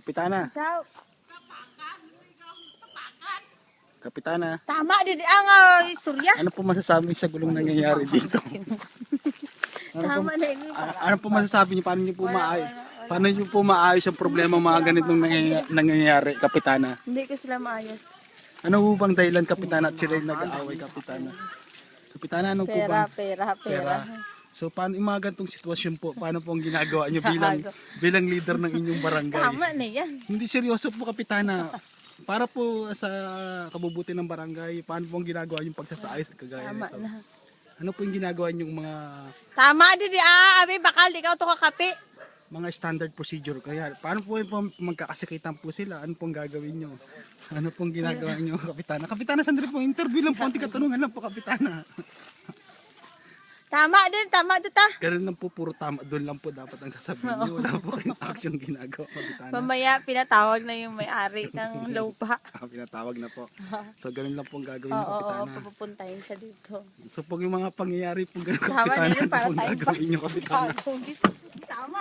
Kapitana. Sao? Kapitana. Tama din ang istorya. Ano po masasabi niyo sa gulong nangyayari dito? Tama na yun. Ano po masasabi niyo? Paano niyo po maayos ang problema mga ganitong nangyayari, Kapitana? Hindi ko sila maayos. Ano po bang dahilan, Kapitana, at sila yung nag-aaway, Kapitana? Kapitana, ano po bang... Pera. So, paano yung mga ganitong sitwasyon po? Paano po ang ginagawa niyo bilang leader ng inyong barangay? Tama na yan. Hindi seryoso po, Kapitana. Para po sa kabubuti ng barangay, paano po ang ginagawa yung pagsasaayos at kagaya Tama nito? na. Ano po yung ginagawa yung mga Tama din abi bakal di ka to kakape. standard procedure? Kaya paano po yung magkakasikitan po sila? Ano pong gagawin nyo? Ano pong ginagawa nyo, Kapitana? Kapitana, sandali po, interview lang po, katanungan lang po, Kapitana. Tama din ta. Ganun lang po, puro tama, doon lang po dapat ang sasabihin nyo. Wala po kayong action ginagawa, Kapitana. Mamaya pinatawag na yung may-ari ng lupa. Pinatawag na po. So, ganun lang po ang gagawin nyo, Oo, Kapitana. pupuntahin siya dito. So, pag yung mga pangyayari po ganun, Tama Kapitana, din ano para pong tayo gagawin nyo, Kapitana? Tama